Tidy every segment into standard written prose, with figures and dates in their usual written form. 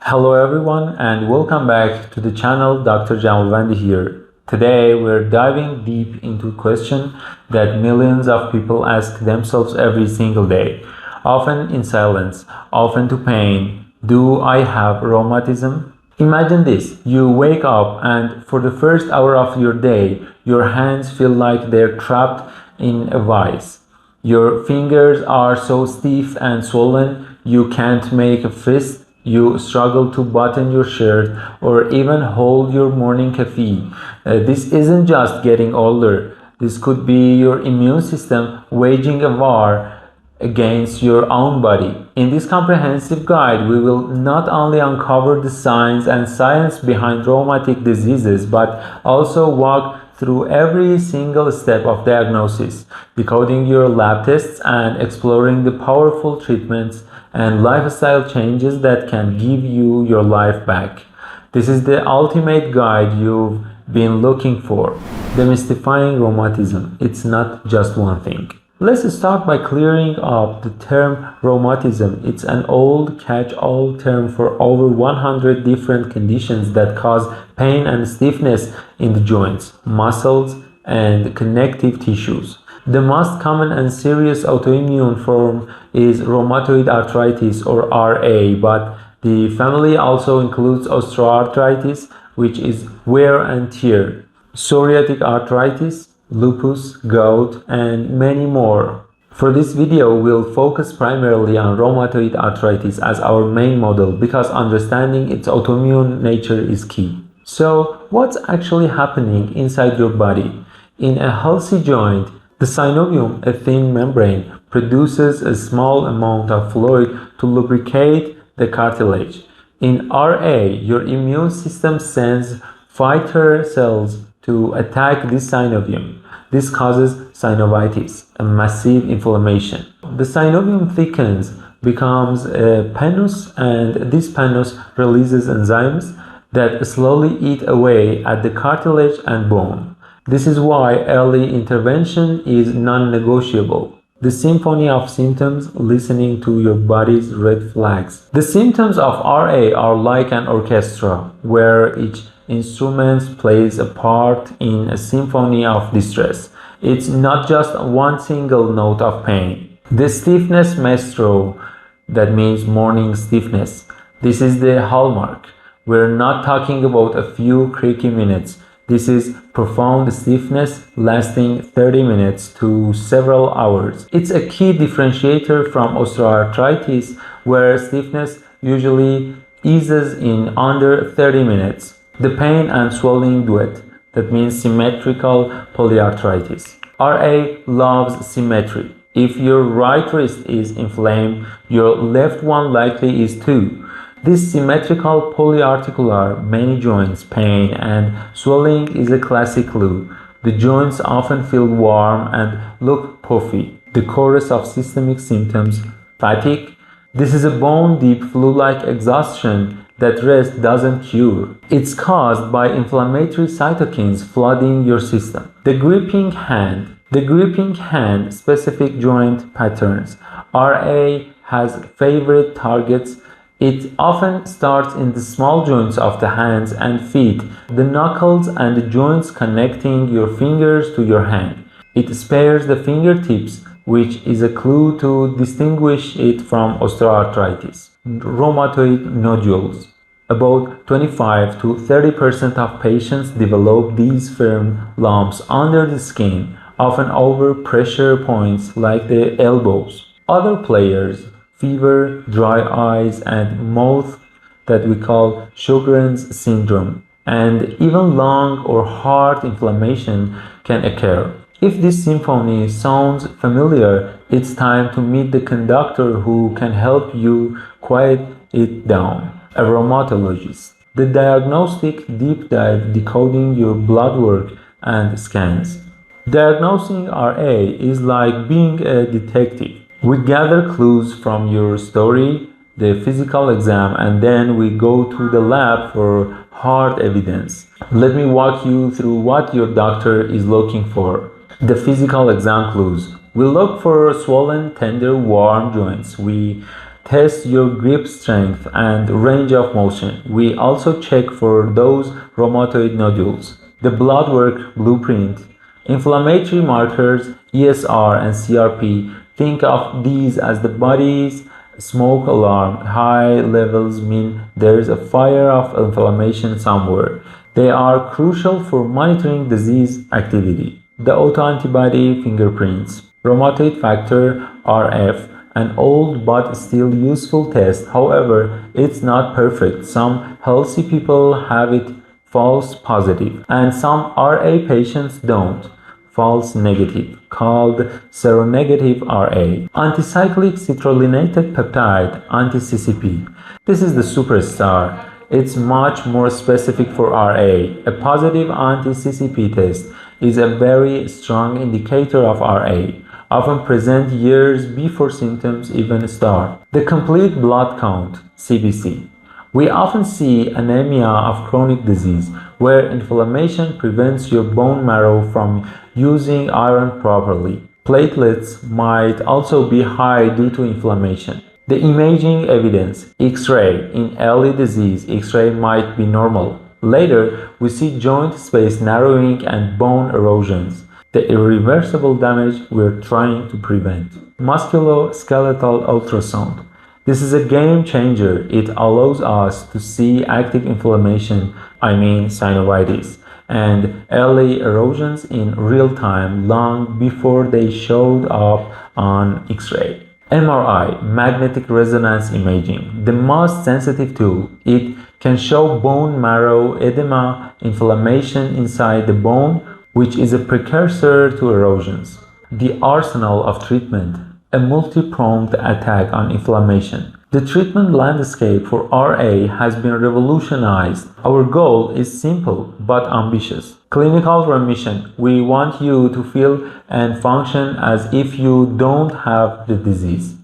Hello everyone and welcome back to the channel. Dr. Jamalvandi here. Today we're diving deep into a question that millions of people ask themselves every single day, often in silence, often to pain. Do I have rheumatism? Imagine this. You wake up and for the first hour of your day, your hands feel like they're trapped in a vice. Your fingers are so stiff and swollen you can't make a fist. You struggle to button your shirt or even hold your morning coffee. This isn't just getting older. This could be your immune system waging a war against your own body. In this comprehensive guide, we will not only uncover the signs and science behind rheumatic diseases, but also walk through every single step of diagnosis, decoding your lab tests and exploring the powerful treatments and lifestyle changes that can give you your life back. This is the ultimate guide you've been looking for. Demystifying rheumatism. It's not just one thing. Let's start by clearing up the term rheumatism. It's an old catch-all term for over 100 different conditions that cause pain and stiffness in the joints, muscles, and connective tissues. The most common and serious autoimmune form is rheumatoid arthritis or RA, but the family also includes osteoarthritis, which is wear and tear, psoriatic arthritis, lupus, gout, and many more. For this video, we'll focus primarily on rheumatoid arthritis as our main model because understanding its autoimmune nature is key. So, what's actually happening inside your body? In a healthy joint, the synovium, a thin membrane, produces a small amount of fluid to lubricate the cartilage. In RA, your immune system sends fighter cells to attack this synovium. This causes synovitis, a massive inflammation. The synovium thickens, becomes a pannus, and this pannus releases enzymes that slowly eat away at the cartilage and bone. This is why early intervention is non-negotiable. The symphony of symptoms, listening to your body's red flags. The symptoms of RA are like an orchestra, where each instrument plays a part in a symphony of distress. It's not just one single note of pain. The stiffness maestro, that means morning stiffness. This is the hallmark. We're not talking about a few creaky minutes. This is profound stiffness lasting 30 minutes to several hours. It's a key differentiator from osteoarthritis, where stiffness usually eases in under 30 minutes. The pain and swelling duet, that means symmetrical polyarthritis. RA loves symmetry. If your right wrist is inflamed, your left one likely is too. This symmetrical polyarticular, many joints, pain, and swelling is a classic clue. The joints often feel warm and look puffy. The chorus of systemic symptoms, fatigue. This is a bone-deep flu-like exhaustion that rest doesn't cure. It's caused by inflammatory cytokines flooding your system. The gripping hand. The gripping hand, specific joint patterns. RA has favorite targets. It often starts in the small joints of the hands and feet, the knuckles and the joints connecting your fingers to your hand. It spares the fingertips, which is a clue to distinguish it from osteoarthritis. Rheumatoid nodules. About 25 to 30% of patients develop these firm lumps under the skin, often over pressure points like the elbows. Other players, fever, dry eyes, and mouth that we call Sjogren's syndrome, and even lung or heart inflammation can occur. If this symphony sounds familiar, it's time to meet the conductor who can help you quiet it down, a rheumatologist. The diagnostic deep dive, decoding your blood work and scans. Diagnosing RA is like being a detective. We gather clues from your story, the physical exam, and then we go to the lab for hard evidence. Let me walk you through what your doctor is looking for. The physical exam clues. We look for swollen, tender, warm joints. We test your grip strength and range of motion. We also check for those rheumatoid nodules. The blood work blueprint, inflammatory markers, ESR and CRP. Think of these as the body's smoke alarm. High levels mean there's a fire of inflammation somewhere. They are crucial for monitoring disease activity. The autoantibody fingerprints, rheumatoid factor RF, an old but still useful test. However, it's not perfect. Some healthy people have it false positive, and some RA patients don't. False negative, called seronegative RA. Anticyclic citrullinated peptide, anti-CCP. This is the superstar. It's much more specific for RA. A positive anti-CCP test is a very strong indicator of RA, often present years before symptoms even start. The complete blood count, CBC. We often see anemia of chronic disease, where inflammation prevents your bone marrow from using iron properly. Platelets might also be high due to inflammation. The imaging evidence, X-ray. In early disease, X-ray might be normal. Later, we see joint space narrowing and bone erosions, the irreversible damage we're trying to prevent. Musculoskeletal ultrasound. This is a game changer. It allows us to see active inflammation, synovitis, and early erosions in real time long before they showed up on X-ray. MRI, magnetic resonance imaging, the most sensitive tool. It can show bone marrow edema, inflammation inside the bone, which is a precursor to erosions. The arsenal of treatment, a multi-pronged attack on inflammation. The treatment landscape for RA has been revolutionized. Our goal is simple but ambitious. Clinical remission. We want you to feel and function as if you don't have the disease.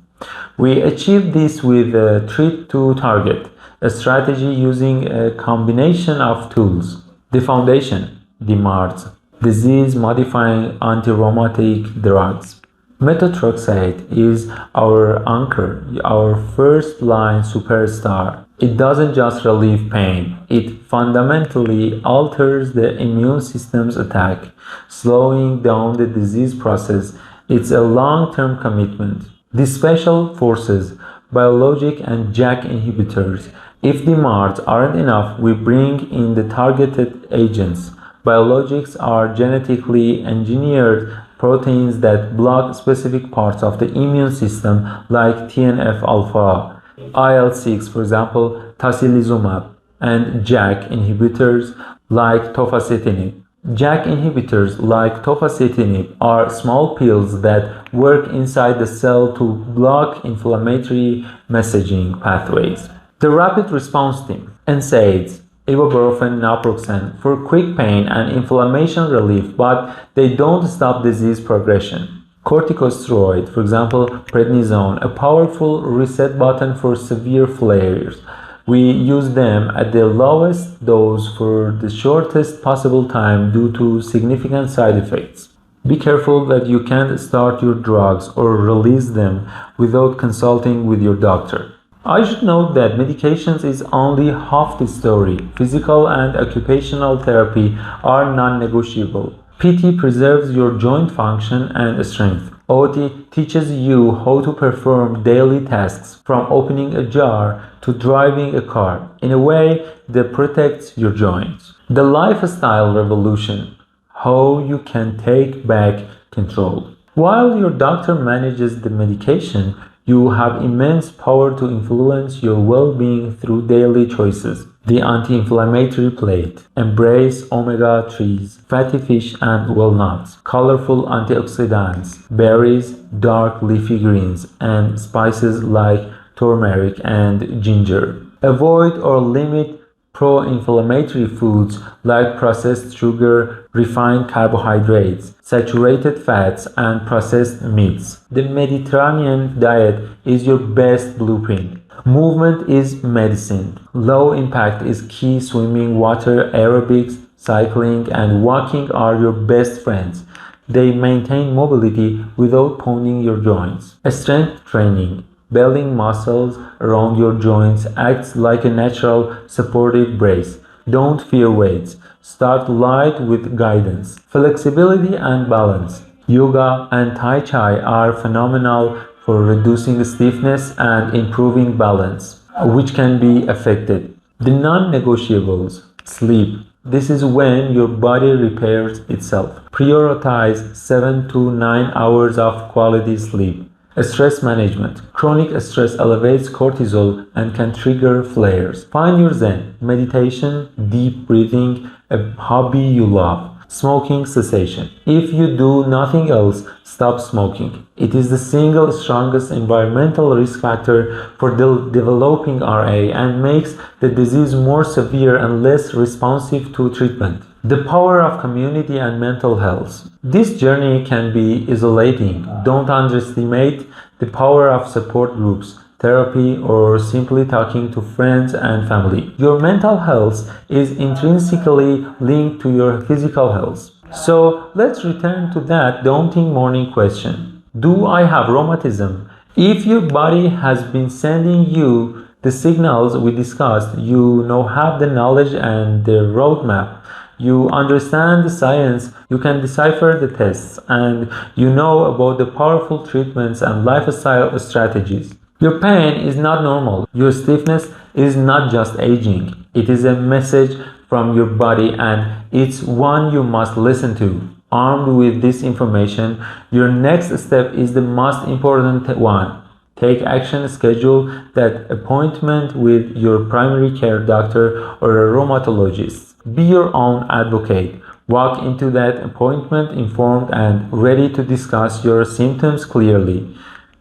We achieve this with a treat to target, a strategy using a combination of tools. The foundation, DMARDs, disease-modifying anti-rheumatic drugs. Methotrexate is our anchor, our first-line superstar. It doesn't just relieve pain, it fundamentally alters the immune system's attack, slowing down the disease process. It's a long-term commitment. The special forces, biologic and JAK inhibitors. If the DMARDs aren't enough, we bring in the targeted agents. Biologics are genetically engineered proteins that block specific parts of the immune system, like TNF-alpha, IL-6, for example, tocilizumab, and JAK inhibitors like tofacitinib. JAK inhibitors like tofacitinib are small pills that work inside the cell to block inflammatory messaging pathways. The rapid response team, NSAIDs, ibuprofen, naproxen, for quick pain and inflammation relief, but they don't stop disease progression. Corticosteroid, for example, prednisone, a powerful reset button for severe flares. We use them at the lowest dose for the shortest possible time due to significant side effects. Be careful that you can't start your drugs or release them without consulting with your doctor. I should note that medications is only half the story. Physical and occupational therapy are non-negotiable. PT preserves your joint function and strength. OT teaches you how to perform daily tasks, from opening a jar to driving a car, in a way that protects your joints. The lifestyle revolution, how you can take back control. While your doctor manages the medication, you have immense power to influence your well-being through daily choices. The anti-inflammatory plate. Embrace omega-3s, fatty fish and walnuts, colorful antioxidants, berries, dark leafy greens, and spices like turmeric and ginger. Avoid or limit pro-inflammatory foods like processed sugar, refined carbohydrates, saturated fats, and processed meats. The Mediterranean diet is your best blueprint. Movement is medicine. Low impact is key. Swimming, water, aerobics, cycling, and walking are your best friends. They maintain mobility without pounding your joints. Strength training. Building muscles around your joints acts like a natural supportive brace. Don't fear weights. Start light with guidance, flexibility and balance. Yoga and Tai Chi are phenomenal for reducing stiffness and improving balance, which can be affected. The non-negotiables: sleep. This is when your body repairs itself. Prioritize 7 to 9 hours of quality sleep. Stress management. Chronic stress elevates cortisol and can trigger flares. Find your zen. Meditation, deep breathing, a hobby you love. Smoking cessation. If you do nothing else, stop smoking. It is the single strongest environmental risk factor for developing RA and makes the disease more severe and less responsive to treatment. The power of community and mental health. This journey can be isolating. Don't underestimate the power of support groups, therapy, or simply talking to friends and family. Your mental health is intrinsically linked to your physical health. So let's return to that daunting morning question. Do I have rheumatism? If your body has been sending you the signals we discussed, you now have the knowledge and the roadmap. You understand the science, you can decipher the tests, and you know about the powerful treatments and lifestyle strategies. Your pain is not normal. Your stiffness is not just aging. It is a message from your body, and it's one you must listen to. Armed with this information, your next step is the most important one. Take action, schedule that appointment with your primary care doctor or a rheumatologist. Be your own advocate. Walk into that appointment informed and ready to discuss your symptoms clearly.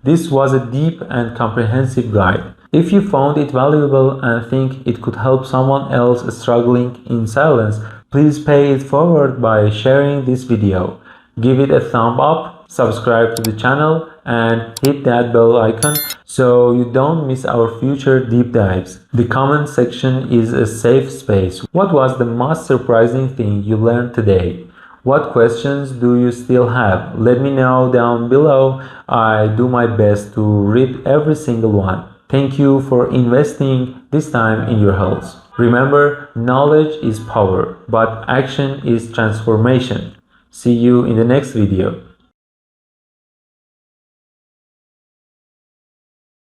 This was a deep and comprehensive guide. If you found it valuable and think it could help someone else struggling in silence, please pay it forward by sharing this video. Give it a thumb up, subscribe to the channel, and hit that bell icon so you don't miss our future deep dives. The comment section is a safe space. What was the most surprising thing you learned today? What questions do you still have? Let me know down below. I do my best to read every single one. Thank you for investing this time in your health. Remember, knowledge is power, but action is transformation. See you in the next video.